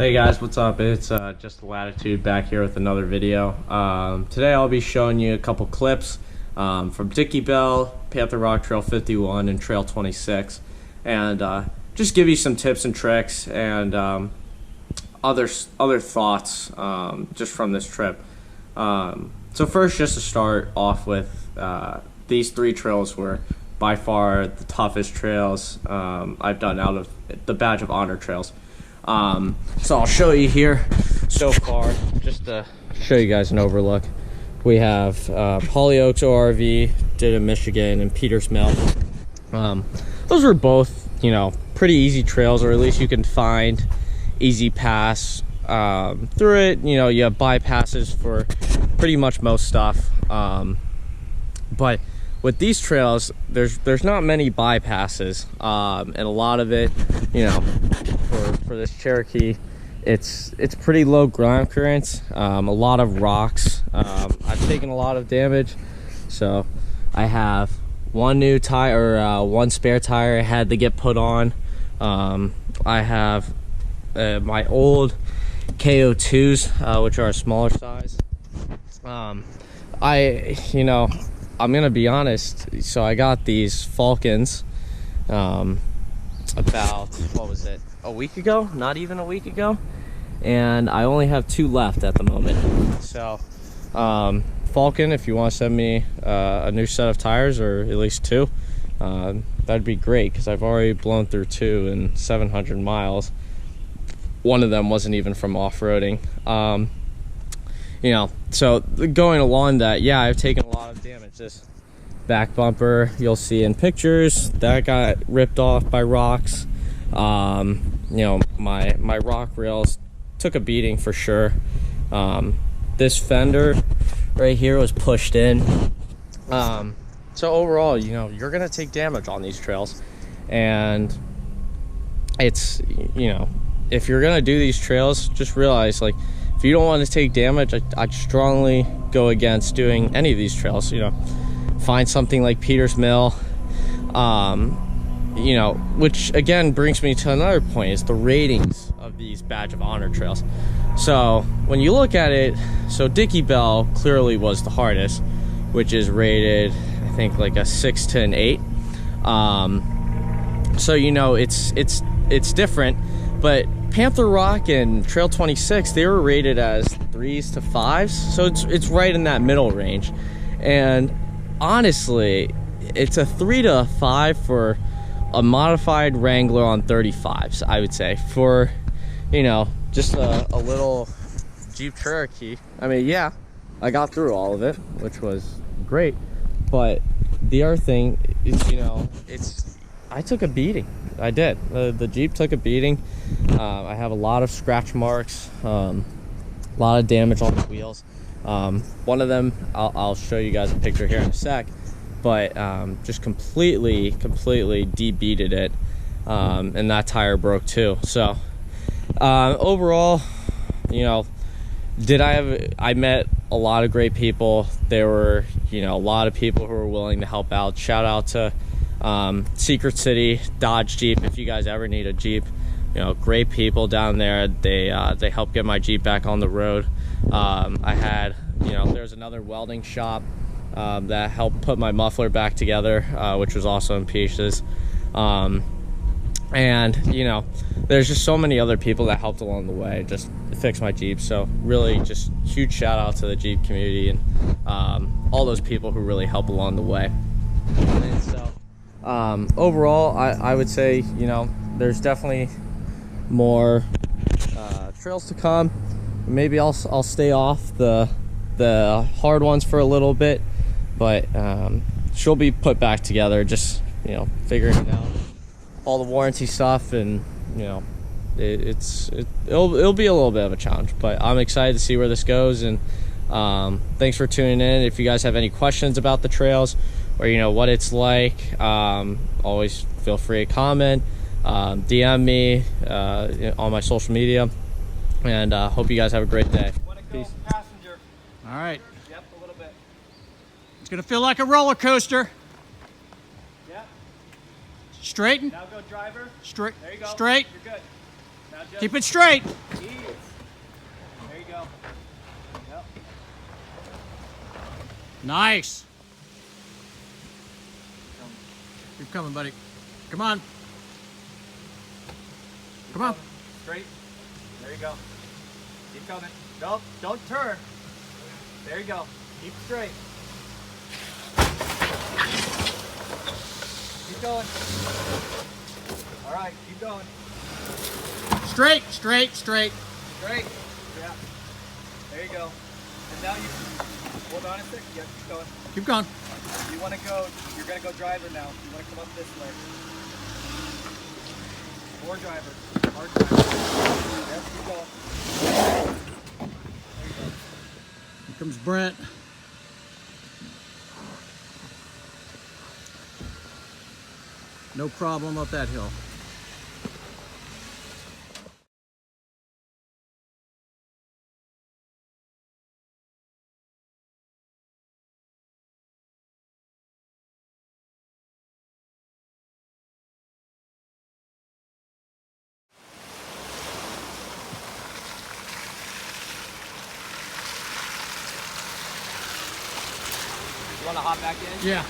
Hey guys, what's up? It's just Latitude back here with another video. Today I'll be showing you a couple clips from Dickey, Panther Rock Trail 51 and Trail 26, and just give you some tips and tricks and other thoughts just from this trip. So first, just to start off with, these three trails were by far the toughest trails I've done out of the Badge of Honor trails. So I'll show you here so far, just to show you guys an overlook. We have Hollyoaks ORV, did in Michigan, and Peters Mill. Those were both, pretty easy trails, or at least you can find easy pass through it. You have bypasses for pretty much most stuff. But with these trails, there's not many bypasses, and a lot of it, for this Cherokee, it's pretty low ground clearance, a lot of rocks. I've taken a lot of damage, so I have one new tire, one spare tire I had to get put on. I have my old KO2s, which are a smaller size. I'm gonna be honest, so I got these Falkens about, what was it, a week ago? Not even a week ago, and I only have two left at the moment. So Falken, if you want to send me a new set of tires, or at least two, that'd be great, because I've already blown through two in 700 miles. One of them wasn't even from off-roading. So going along that, yeah, I've taken a lot of damage. This back bumper, you'll see in pictures, that got ripped off by rocks. My rock rails took a beating for sure. This fender right here was pushed in. So overall, you're gonna take damage on these trails, and it's, if you're gonna do these trails, just realize, like, if you don't want to take damage, I'd strongly go against doing any of these trails. Find something like Peters Mill, which again brings me to another point, is the ratings of these Badge of Honor trails. So when you look at it, so Dickey clearly was the hardest, which is rated, I think, like a 6 to an 8. So it's different, but Panther Rock and Trail 26, they were rated as 3s to 5s, so it's right in that middle range. And honestly, it's a 3 to a 5 for a modified Wrangler on 35s, I would say. For, just a little Jeep Cherokee. I mean, yeah, I got through all of it, which was great. But the other thing is, I took a beating. I did. The Jeep took a beating. I have a lot of scratch marks, a lot of damage on the wheels. One of them, I'll show you guys a picture here in a sec, but just completely de-beated it, and that tire broke too. So overall, I met a lot of great people. There were, a lot of people who were willing to help out. Shout out to Secret City Dodge Jeep. If you guys ever need a Jeep, great people down there. They helped get my Jeep back on the road. I had, there's another welding shop that helped put my muffler back together, which was also in pieces. And there's just so many other people that helped along the way just to fix my Jeep. So really, just huge shout out to the Jeep community and all those people who really help along the way. And so overall, I would say, there's definitely more trails to come. Maybe I'll stay off the hard ones for a little bit, but she'll be put back together, just figuring out all the warranty stuff, and it'll be a little bit of a challenge, but I'm excited to see where this goes. And thanks for tuning in. If you guys have any questions about the trails, or what it's like, always feel free to comment, DM me on my social media, and hope you guys have a great day. Peace. Passenger. All right. Yep, a little bit. It's going to feel like a roller coaster. Yep. Straighten. Now go driver. Straight. There you go. Straight. You're good. Now just Keep it straight. ease. There you go. Yep. Nice. Keep coming, buddy. Come on. Come on. Straight. There you go. Keep coming. Nope, don't turn. There you go. Keep straight. Keep going. All right, keep going. Straight, straight, straight. Straight. Yeah. There you go. And now you hold on a sec. Yeah, keep going. Keep going. You want to go, you're going to go driver now. You want to come up this way. More driver. Hard driver. Yep, keep going. There you go. Here comes Brent. No problem up that hill. You want to hop back in? Yeah.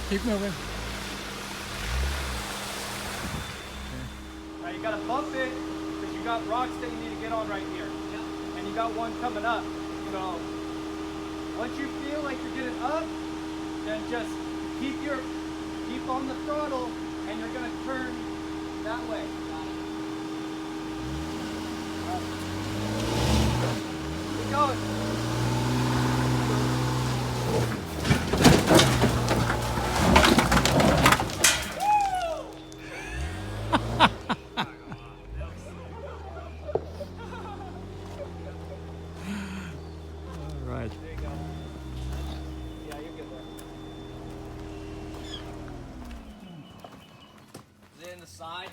Keep moving. Now you got to bump it because you got rocks that you need to get on right here. Yep. And you got one coming up. So once you feel like you're getting up, then just keep on the throttle and you're going to turn that way. Keep going. Right. There you go. Yeah, you're good there. Is it in the side?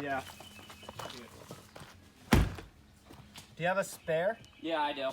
Yeah. Do you have a spare? Yeah, I do.